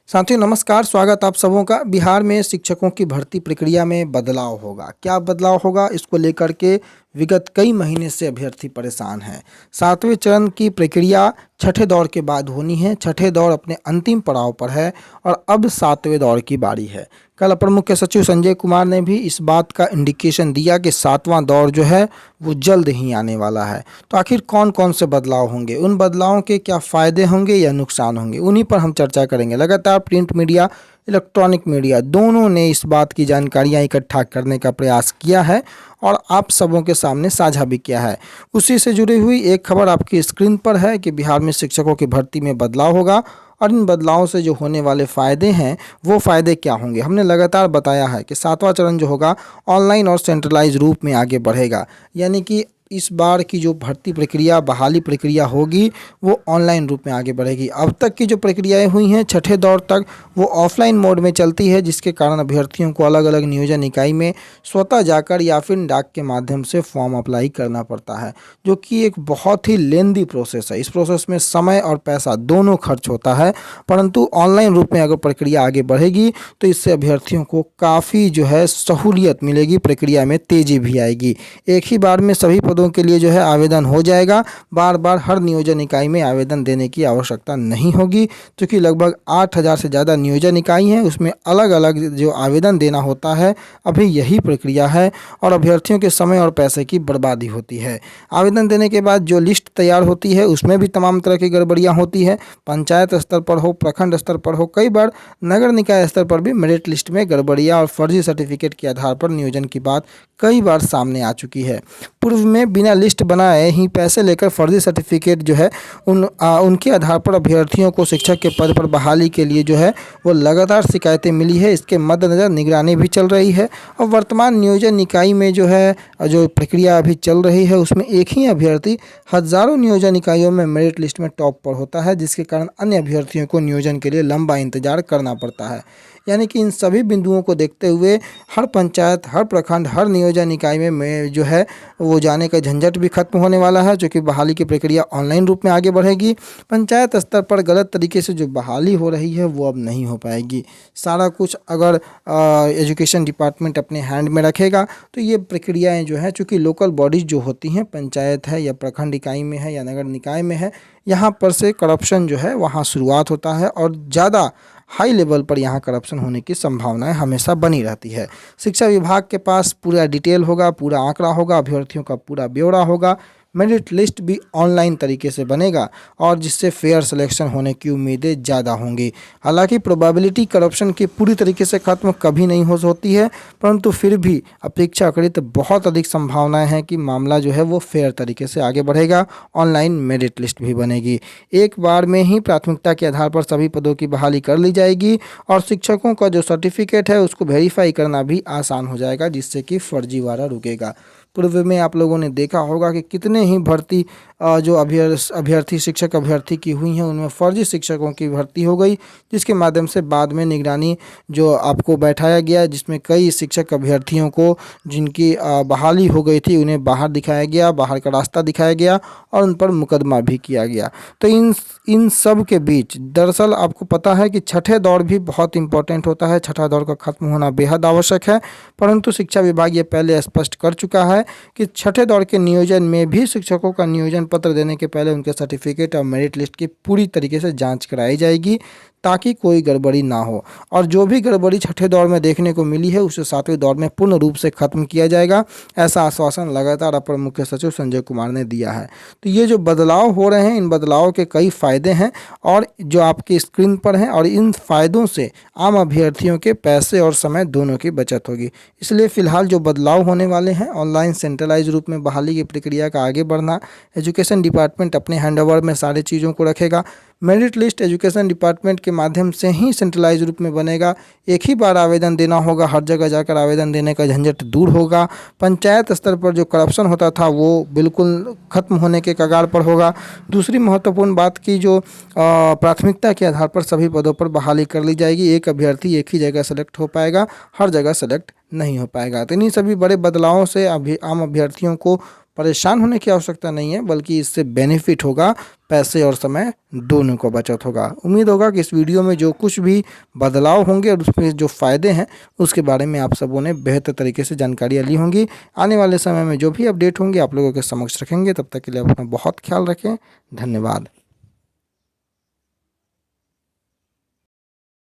साथियों नमस्कार, स्वागत आप सबों का। बिहार में शिक्षकों की भर्ती प्रक्रिया में बदलाव होगा। क्या बदलाव होगा, इसको लेकर के विगत कई महीने से अभ्यर्थी परेशान हैं। 7वें चरण की प्रक्रिया छठे दौर के बाद होनी है। छठे दौर अपने अंतिम पड़ाव पर है और अब 7वें दौर की बारी है। कल अपर मुख्य सचिव संजय कुमार ने भी इस बात का इंडिकेशन दिया कि 7वां दौर जो है वो जल्द ही आने वाला है। तो आखिर कौन कौन से बदलाव होंगे, उन बदलावों के क्या फ़ायदे होंगे या नुकसान होंगे, उन्हीं पर हम चर्चा करेंगे। लगातार प्रिंट मीडिया, इलेक्ट्रॉनिक मीडिया दोनों ने इस बात की जानकारियां इकट्ठा करने का प्रयास किया है और आप सबों के सामने साझा भी किया है। उसी से जुड़ी हुई एक खबर आपकी स्क्रीन पर है कि बिहार में शिक्षकों की भर्ती में बदलाव होगा और इन बदलावों से जो होने वाले फ़ायदे हैं वो फ़ायदे क्या होंगे। हमने लगातार बताया है कि 7वां चरण जो होगा ऑनलाइन और सेंट्रलाइज रूप में आगे बढ़ेगा, यानी कि इस बार की जो भर्ती प्रक्रिया, बहाली प्रक्रिया होगी वो ऑनलाइन रूप में आगे बढ़ेगी। अब तक की जो प्रक्रियाएं हुई हैं छठे दौर तक वो ऑफलाइन मोड में चलती है, जिसके कारण अभ्यर्थियों को अलग अलग नियोजन इकाई में स्वतः जाकर या फिर डाक के माध्यम से फॉर्म अप्लाई करना पड़ता है, जो कि एक बहुत ही लेंदी प्रोसेस है। इस प्रोसेस में समय और पैसा दोनों खर्च होता है, परंतु ऑनलाइन रूप में अगर प्रक्रिया आगे बढ़ेगी तो इससे अभ्यर्थियों को काफ़ी जो है सहूलियत मिलेगी, प्रक्रिया में तेज़ी भी आएगी। एक ही बार में सभी पदों के लिए जो है आवेदन हो जाएगा। बार बार हर नियोजन इकाई में आवेदन देने की आवश्यकता नहीं होगी, क्योंकि लगभग 8,000 से ज़्यादा नियोजन इकाई हैं, उसमें अलग अलग जो आवेदन देना होता है। अभी यही प्रक्रिया है और अभ्यर्थियों के समय और पैसे की बर्बादी होती है। आवेदन देने के बाद जो लिस्ट तैयार होती है उसमें भी तमाम तरह की गड़बड़ियाँ होती है। पंचायत स्तर पर हो, प्रखंड स्तर पर हो, कई बार नगर निकाय स्तर पर भी मेरिट लिस्ट में गड़बड़ियाँ और फर्जी सर्टिफिकेट के आधार पर नियोजन की बात कई बार सामने आ चुकी है। पूर्व में बिना लिस्ट बनाए ही पैसे लेकर फर्जी सर्टिफिकेट जो है उनके आधार पर अभ्यर्थियों को शिक्षक के पद पर बहाली के लिए जो है वो लगातार शिकायतें मिली है। इसके मद्देनज़र निगरानी भी चल रही है और वर्तमान नियोजन इकाई में जो है जो प्रक्रिया अभी चल रही है उसमें एक ही अभ्यर्थी हज़ारों नियोजन इकाइयों में मेरिट लिस्ट में टॉप पर होता है, जिसके कारण अन्य अभ्यर्थियों को नियोजन के लिए लंबा इंतजार करना पड़ता है। यानी कि इन सभी बिंदुओं को देखते हुए हर पंचायत, हर प्रखंड, हर नियोजन इकाई में जो है वो जाने का झंझट भी खत्म होने वाला है, जो कि बहाली की प्रक्रिया ऑनलाइन रूप में आगे बढ़ेगी। पंचायत स्तर पर गलत तरीके से जो बहाली हो रही है वो अब नहीं हो पाएगी। सारा कुछ अगर एजुकेशन डिपार्टमेंट अपने हैंड में रखेगा तो ये प्रक्रियाएं जो है, चूँकि लोकल बॉडीज़ जो होती हैं, पंचायत है या प्रखंड इकाई में है या नगर निकाय में है, यहाँ पर से करप्शन जो है वहाँ शुरुआत होता है और ज़्यादा हाई लेवल पर यहाँ करप्शन होने की संभावनाएं हमेशा बनी रहती है। शिक्षा विभाग के पास पूरा डिटेल होगा, पूरा आंकड़ा होगा, अभ्यर्थियों का पूरा ब्यौरा होगा। मेरिट लिस्ट भी ऑनलाइन तरीके से बनेगा और जिससे फेयर सिलेक्शन होने की उम्मीदें ज़्यादा होंगी। हालांकि प्रोबेबिलिटी करप्शन की पूरी तरीके से खत्म कभी नहीं हो होती है, परंतु फिर भी अपेक्षाकृत बहुत अधिक संभावनाएं हैं कि मामला जो है वो फेयर तरीके से आगे बढ़ेगा। ऑनलाइन मेरिट लिस्ट भी बनेगी। एक बार में ही प्राथमिकता के आधार पर सभी पदों की बहाली कर ली जाएगी और शिक्षकों का जो सर्टिफिकेट है उसको वेरीफाई करना भी आसान हो जाएगा, जिससे कि फर्जीवाड़ा रुकेगा। पूर्व में आप लोगों ने देखा होगा कि कितने ही भर्ती जो अभ्यर्थी शिक्षक अभ्यर्थी की हुई हैं उनमें फर्जी शिक्षकों की भर्ती हो गई, जिसके माध्यम से बाद में निगरानी जो आपको बैठाया गया, जिसमें कई शिक्षक अभ्यर्थियों को जिनकी बहाली हो गई थी उन्हें बाहर दिखाया गया, बाहर का रास्ता दिखाया गया और उन पर मुकदमा भी किया गया। तो इन सब के बीच दरअसल आपको पता है कि छठे दौर भी बहुत इंपॉर्टेंट होता है। छठा दौर का खत्म होना बेहद आवश्यक है, परंतु शिक्षा विभाग ये पहले स्पष्ट कर चुका है कि छठे दौर के नियोजन में भी शिक्षकों का नियोजन पत्र देने के पहले उनके सर्टिफिकेट और मेरिट लिस्ट की पूरी तरीके से जांच कराई जाएगी, ताकि कोई गड़बड़ी ना हो। और जो भी गड़बड़ी छठे दौर में देखने को मिली है उसे 7वें दौर में पूर्ण रूप से खत्म किया जाएगा, ऐसा आश्वासन लगातार अपर मुख्य सचिव संजय कुमार ने दिया है। तो ये जो बदलाव हो रहे हैं, इन बदलाव के कई फ़ायदे हैं और जो आपकी स्क्रीन पर हैं, और इन फ़ायदों से आम अभ्यर्थियों के पैसे और समय दोनों की बचत होगी। इसलिए फ़िलहाल जो बदलाव होने वाले हैं, ऑनलाइन सेंट्रलाइज रूप में बहाली की प्रक्रिया का आगे बढ़ना, एजुकेशन डिपार्टमेंट अपने हैंडओवर में सारी चीज़ों को रखेगा। मेरिट लिस्ट एजुकेशन डिपार्टमेंट के माध्यम से ही सेंट्रलाइज रूप में बनेगा। एक ही बार आवेदन देना होगा, हर जगह जाकर आवेदन देने का झंझट दूर होगा। पंचायत स्तर पर जो करप्शन होता था वो बिल्कुल खत्म होने के कगार पर होगा। दूसरी महत्वपूर्ण बात की जो प्राथमिकता के आधार पर सभी पदों पर बहाली कर ली जाएगी। एक अभ्यर्थी एक ही जगह सेलेक्ट हो पाएगा, हर जगह सेलेक्ट नहीं हो पाएगा। तो इन्हीं सभी बड़े बदलावों से आम अभ्यर्थियों को परेशान होने की आवश्यकता नहीं है, बल्कि इससे बेनिफिट होगा, पैसे और समय दोनों को बचत होगा। उम्मीद होगा कि इस वीडियो में जो कुछ भी बदलाव होंगे और उसमें जो फ़ायदे हैं उसके बारे में आप सबों ने बेहतर तरीके से जानकारियाँ ली होंगी। आने वाले समय में जो भी अपडेट होंगे आप लोगों के समक्ष रखेंगे। तब तक के लिए आप अपना बहुत ख्याल रखें। धन्यवाद।